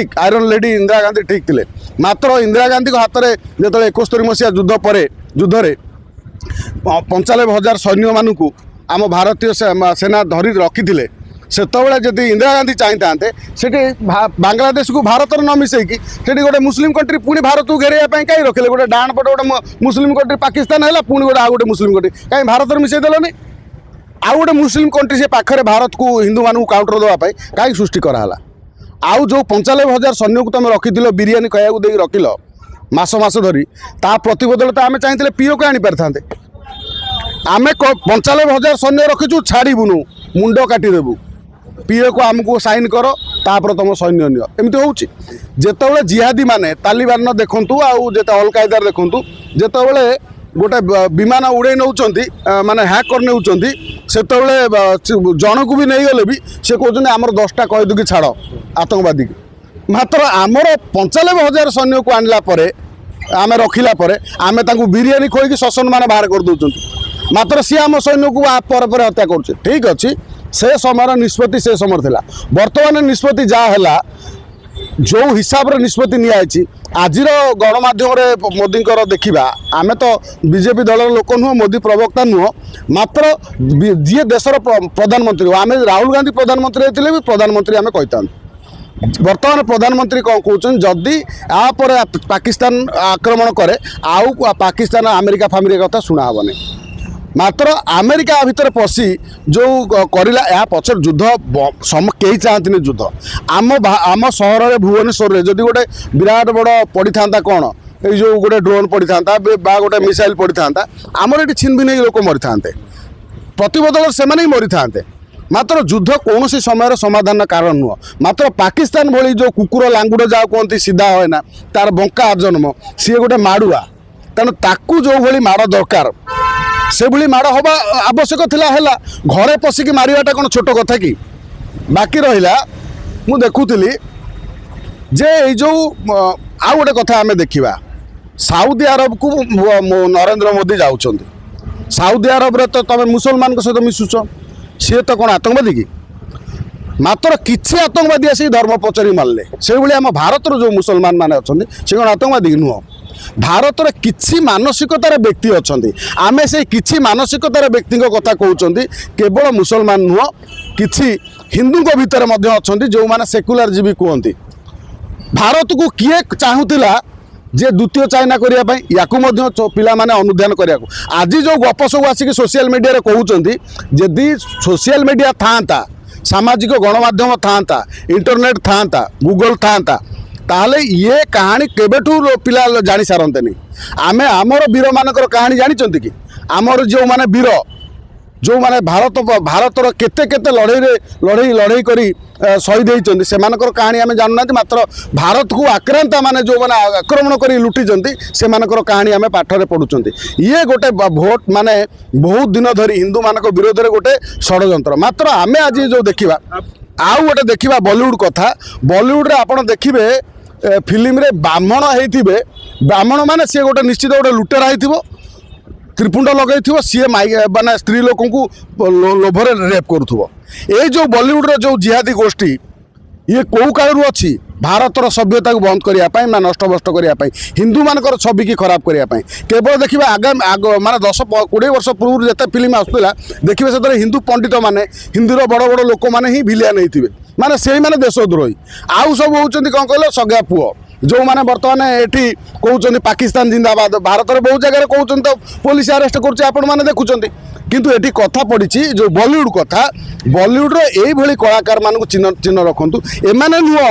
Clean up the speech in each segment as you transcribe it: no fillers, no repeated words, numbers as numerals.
ठीक iron lady Indira Gandhi ठीक थे मात्र इंदिरा गांधी हाथ में जो 71 मसीहा युद्ध पर युद्ध 95,000 सैन्य मानक आम भारतीय सेना धरी रखी थे से जब इंदिरा गांधी चाहिए से बांग्लादेश को भारत न मिसेकी से गोटे मुस्लिम कंट्री पुणी भारत को घेरवाई कहीं रखिले गोटे डाण पटे गोटे मुस्लिम कंट्री पाकिस्तान है पुणी गोटे आ गोटे मुस्लिम कंट्री कहीं भारत में मिसई देलनि आउ गोटे मुस्लिम कंट्री से पाखे भारत को हिंदू मानू काउंटर देवाई कहीं सृष्टि कराला आउ जो 95,000 सैन्य को तुम रखिल बिरियानी खाया दे रखिल मास मास धरी ता प्रतिबदल तो आम चाहिए पीओ को आनी पारि था आम 95,000 सैन्य रखीचु छाड़बुनु मुंड काटिदेबू पीओ को आमको साइन कर तापर तुम सैन्य नियो एमती हूँ जिते जिहादी माने तालिबान देखूँ आउ जो अल कायदार देखूँ जिते गोटे विमान उड़े नौ माने हैक कर नौ से जन को भी नहीं गले भी सी कहते आमर 10टा कैद की छाड़ आतंकवादी की मात्र आमर 95,000 सैन्य को आनला आम रखिला आम बिरियानी खोई शोषण मान बाहर कर दौरान मात्र सी आम सैन्य को पर हत्या कर ठीक अच्छे से समय निष्पत्ति से समय था बर्तमान निष्पत्ति जहाँ जो हिसाब से निष्पत्ति नि आज गणमाध्यम मोदी देखा आम तो बीजेपी दल लोक नुह मोदी प्रवक्ता नुह मात्र जी देशर प्रधानमंत्री आम राहुल गांधी प्रधानमंत्री होते भी प्रधानमंत्री आम कही बर्तमान प्रधानमंत्री कौन कहते जदि यापर पाकिस्तान आक्रमण करे आउ पाकिस्तान अमेरिका फामेरिका कथा शुणा हेनी मात्र अमेरिका भितर पशि जो करला या पचर युद्ध कहीं चाहती युद्ध आम सहर में भुवनेश्वर में जदि गोटे विराट बड़ पड़ी था कौन ये गोटे ड्रोन पड़ी था गोटे मिसाइल पड़ी था आमर ये छिनभिन लोक मरी था प्रतिबदल से मरी था मात्र युद्ध कौन समय समाधान कारण नुह मात्र पाकिस्तान भली जो कुकुर लांगुड़ जहाँ कहते सीधा है ना तार बंका जन्म सी गोटे माड़ुआ तेणु ताकू जो भली माड़ दरकार से भली माड़ हवा आवश्यक थिला हैला घरे पशिकी मारिबाटा कौन छोट कथा कि बाकी रहिला मु देखुली जे जो आ गोटे कथा आम देखा साउदी अरब को नरेंद्र मोदी जाऊँ साउदी अरब रे तो तुम मुसलमान सहित मिशुच सी तो कौन आतंकवादी कि मात्र किसी आतंकवादी आसिक धर्म पचारि मारे से भाई आम भारत जो मुसलमान मैंने अच्छा से कौन आतंकवादी कि नुह भारत रे किछि मानसिकतार व्यक्ति अच्छा आम से किछि मानसिकतार व्यक्ति कथा कहते केवल मुसलमान नुह किछि हिंदू भितर अच्छा जो मैंने सेकुलर जीवी कहते भारत को किए चाहूला जे द्वितीय चाइना करने या पिला माने अनुध्यान करने आज जो गप सब आसिक सोशल मीडिया कहते जदि सोशल मीडिया था सामाजिक गणमाध्यम था इंटरनेट था गूगल था ताहले ये कहानी केबेठू पिला जानी सारते नहीं आम आमर वीर मानकर कहानी जानी कि आमर जो माने वीर जो माने भारतर केते केते लड़ई लड़ई करी शहीद होती से कहानी आम जानूना मात्र भारत को आक्रांता माने जो माने आक्रमण कर लुटी से कहानी आम पाठरे पढ़ुं ये गोटे भोट माने बहुत दिन धरी हिंदू मान विरोध में गोटे षड्यंत्र मात्र आम आज जो देखा आउ गोटे देखा बॉलीवुड कथा बॉलीवुड रे आपड़ देखिए फिल्म रे ब्राह्मण होते ब्राह्मण माने सी गोटे निश्चित गोटे लुटेरा हो त्रिपुंड लगे सी माने स्त्री लोक लोभर रेप करुव ये जो बॉलीवुड रो जो जिहादी गोष्ठी ये कौ कालू अच्छी भारतर सभ्यता को बंद करने नष्टभ्रष्ट करने हिंदू मानकर छवि की खराब करने केवल देखिए आगामी माने 10-20 वर्ष पूर्व जिते फिल्म आसूला देखिए से हिंदू पंडित माने हिंदूर बड़ बड़ लोक मैंने ही भिलियन होते माने से मैंने देशद्रोही आउ सब होती कौन कहल सगा पुओ जो मैंने बर्तमान ये कहते पाकिस्तान जिंदाबाद भारत में बहुत जगह कहते तो पुलिस अरेस्ट कर देखुं किंतु ये कथा पड़ी जो बॉलीवुड कथा बॉलीवुड रो कलाकार मान चिन्ह रखु एमाने नुह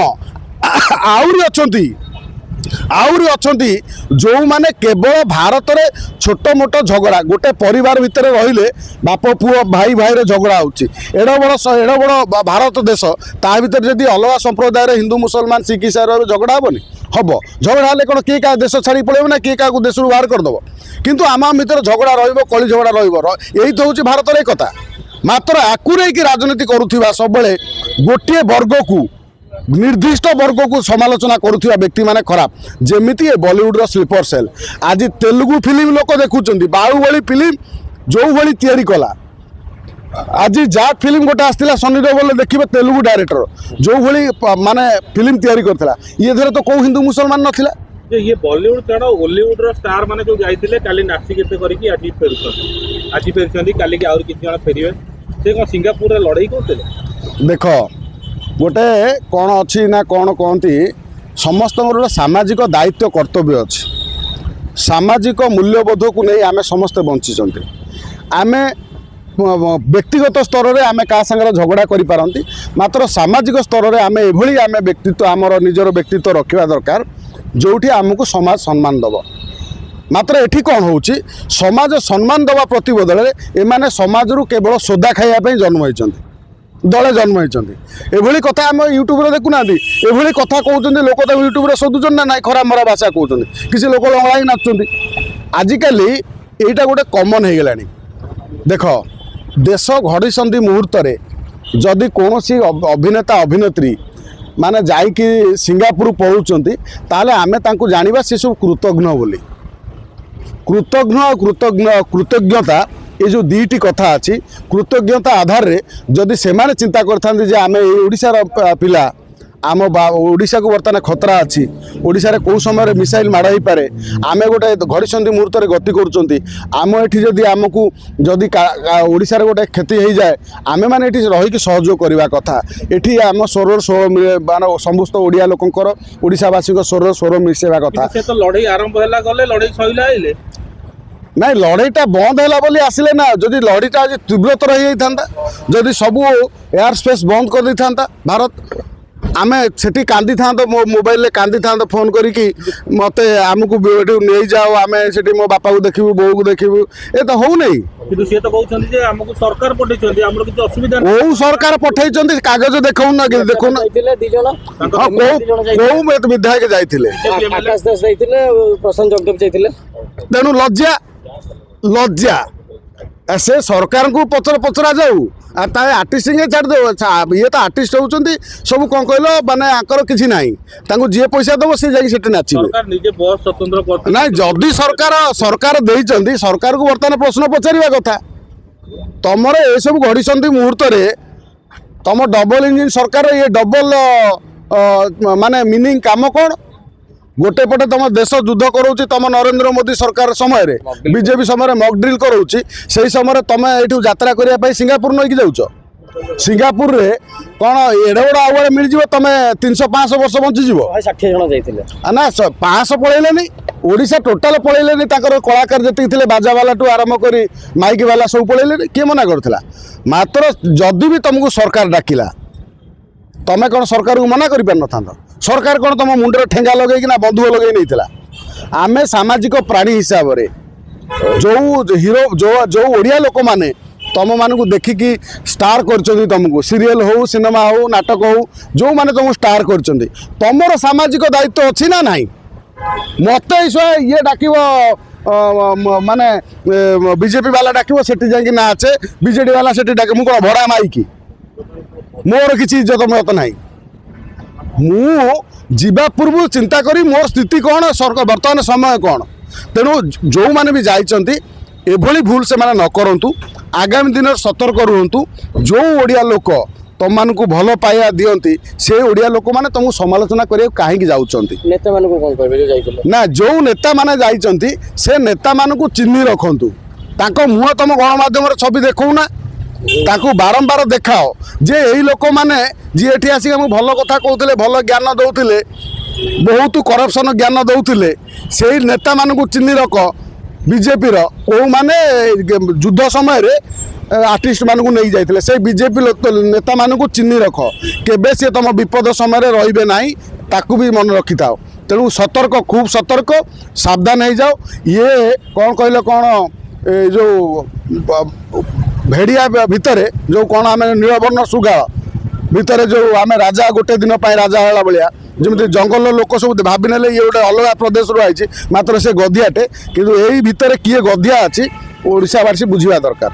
आउरी अच्छी जो माने केवल भारत में छोट मोट झगड़ा गोटे परिवार भितर रहिले बाप पुओ भाई भाई झगड़ा होची एड़ बड़ भारत देश ता भीतर जदि अलग संप्रदाय हिंदू मुसलमान सिख ईसाई झगड़ा हेनी हम झगड़ा हेल्ले कौन किए क्या देश छाड़ी पड़े ना किए क्या देश बाहर करदेव किंतु आम भितर झगड़ा रही झगड़ा रही तो हूँ भारत एक कथा मात्र आकु नहीं राजनीति करुवा सब गोटे वर्ग को निर्दिष्ट वर्ग को समालोचना करुवा व्यक्ति माने खराब जेमिति बॉलीवुड रो स्लीपर सेल आज तेलुगु फिल्म लोक देखुं बाहुबली फिल्म जो भली तैयारी कला आज जाट फिल्म गोटे आसला सनी देओल देखिए तेलुगु डायरेक्टर जो भाई माने फिल्म तैयारी करथिला ये धरे तो को हिंदू मुसलमान नथिला ये बॉलीवुड छाड़ा हॉलीवुड रो स्टार माने जो जाइतिले काली नाची केते करिकि आज फेरछन काली के और किछि जण फेरिवे से को सिंगापुर रे लड़ाई करथिले देख गोटे कौन अच्छी ना कौन कहती समस्त गोटे सामाजिक दायित्व कर्तव्य अच्छी सामाजिक मूल्यबोध को नहीं आमे समस्ते बंचिंट आमे व्यक्तिगत स्तर में आमे क्या सागर झगड़ा करी मात्र सामाजिक स्तर में आमे एभली आमे व्यक्तित्व आमर निजर व्यक्तित्व रखा दरकार जोठी आमको समाज सम्मान दब मात्र एठी कौन होची समाज सम्मान दवा प्रति बदल एमाने समाज रु केवल सोदा खाइबा जन्म होइछन्ति दले जन्म होइछन्ति एभली कथा आम यूट्यूब रे देखुना एभली कथा कहउछन्ति लोक तो यूट्यूब रे शोधुछन ना नाइ खरा मरा भाषा कहउछन्ति किसी लोक लंगड़ा नाचुछन्ति आजिकली एटा गोटे कॉमन हो गलानी देख देश घड़ीसंधि मुहूर्त रे जदि कौनसी अभिनेता अभिनेत्री माने जाइकी सिंगापुर पहुँचती ताले आमे तांको जानिबा से सब कृतज्ञ बोली कृतज्ञता ये जो दुईटी कथा अच्छी कृतज्ञता आधार रे जदि से माने चिंता करथांती जे आमे ओडिशार पिला आम ओडिशा को बर्तमान खतरा अच्छी ओडिशा रे कौ समय मिसाइल माड़ हो पारे आमे गोटे घड़ीसंधि मुहूर्त में गति करुँच आम एठी जदि आमको जदि ओडिशा रे गोटे क्षति हो जाए आमे माने एठी रही सहयोग करवा कथा एठी आम स्वर स्वर मान समस्त ओडिया लोकंकर ओडिशावासी स्वर स्वर मिसेवा कथा से तो लड़ाई आरंभ होला गले लड़ाई सइला आइले ना लड़ाईटा बंद है बोली आसिले ना जदि लड़ाईटा आज तीव्रतर हो जदि सबू एयर स्पेस बंद कर दे था भारत आमे सेठी कांदी था मोबाइल ले कांदी था फोन करिकी मते आमको नहीं जाओ आमे सेठी मो बापा को देखिबू बो को देखिबू ए तो हो नहीं किंतु से तो कहउछन्ति जे हमको सरकार पठैछन्ति हमर किछ असुविधा नहीं ओ सरकार पठैछन्ति कागज देखौ ना कि देखौ ना जाइतिले दी जण को विधायक जाइतिले आकाश दास जाइतिले प्रशांत जगदेव जाइतिले तेणु लज्जा से सरकार को पचर पचरा जाऊ आर्टिस्ट छाड़ दे ये तो आर्टिस्ट होती सब कौन कहल माने आकर किसी ना जी पैसा दब सी जाकि नाचे ना जदि सरकार देइचंदी सरकार को बर्तमान प्रश्न पचारिबा कथा तमर ये सब घड़ीसंधि मुहूर्त रे तुम डबल इंजिन सरकार ये डबल माने मीनिंग काम कौन गोटे पटे तुम देश युद्ध करोची तुम नरेंद्र मोदी सरकार समय बीजेपी समय मक ड्रिल करोची से समय तुम ये यात्रा करने सिंगापुर नहीं जाऊच सिंगापुर रे कौन एड़े बड़ आवाड़ मिल जाव तुम 300-500 वर्ष बंचीज 60 जन जाइतिले ना 500 पलैले ओडिशा टोटाल पलैले कलाकार जी बाजा वाला टू आरंभ कर माइक वाला सब पलैले किए मना करथिला मात्र जदि भी तुमको सरकार डाकिला तमें कौन सरकार को मना कर न सरकार कौन तुम मुंडे ठेंगा लगे कि बंधुक लगे नहीं आमे सामाजिक प्राणी हिसाब से जो हीरो जो ओडिया लोक माने तुम मान को देखिकी स्टार कर तुमको सीरियल हो सिनेमा हो नाटक हो जो माने तुम स्टार कर तुमर सामाजिक दायित्व अच्छी ना नहीं मत ये डाक माने बीजेपी वाला डाक से नाचे बीजेडी वाला से डाके मुझे भड़ा माइकी मोर किसी इज्जत मत ना मु जीवा पूर्व चिंता करी मोर स्थिति कौन सरकार बर्तमान समय कौन तेणु जो माने भी जाइचंती एभली भूल से माने न करंतु आगामी दिन सतर्क रुहंतु जो ओडिया लोक तुम मान को भल पाया दियंती से ओडिया लोक माने तुमको समालोचना करिया काहे जाउचंती नेता मान को कोन कहबे जो जाइतिले ना जो नेता माने जाइचंती से नेता मान को चिन्ही रखंतु ताको मुह तुम गणमाध्यम छवि देखौ ना ताकू बारंबार देखाओ जे यही लोक मैंने जी एठी आसिक भल कथा कहते भल ज्ञान दौले बहुत करप्शन ज्ञान दौले से नेता मान चिन्ह रख बीजेपी रो माने युद्ध समय आर्टिस्ट मान नहीं जाते से बीजेपी नेता मान चिन्ह रख केबे से तुम विपद समय रे ना ताकू भी मन रखी था तेणु सतर्क खूब सतर्क सावधान हो जाओ ये कौन कहले कौन जो भेड़िया भितर जो कौन आम नीलवर्ण सुगा भितर जो आम राजा गोटे दिन राजा होला भाया जमी जंगल लोक सब भावी ने ये गोटे अलग प्रदेश रू आई मात्र से गधियाटे किंतु यही भितर किए गधिया अच्छी ओडिशावासी बुझा दरकार।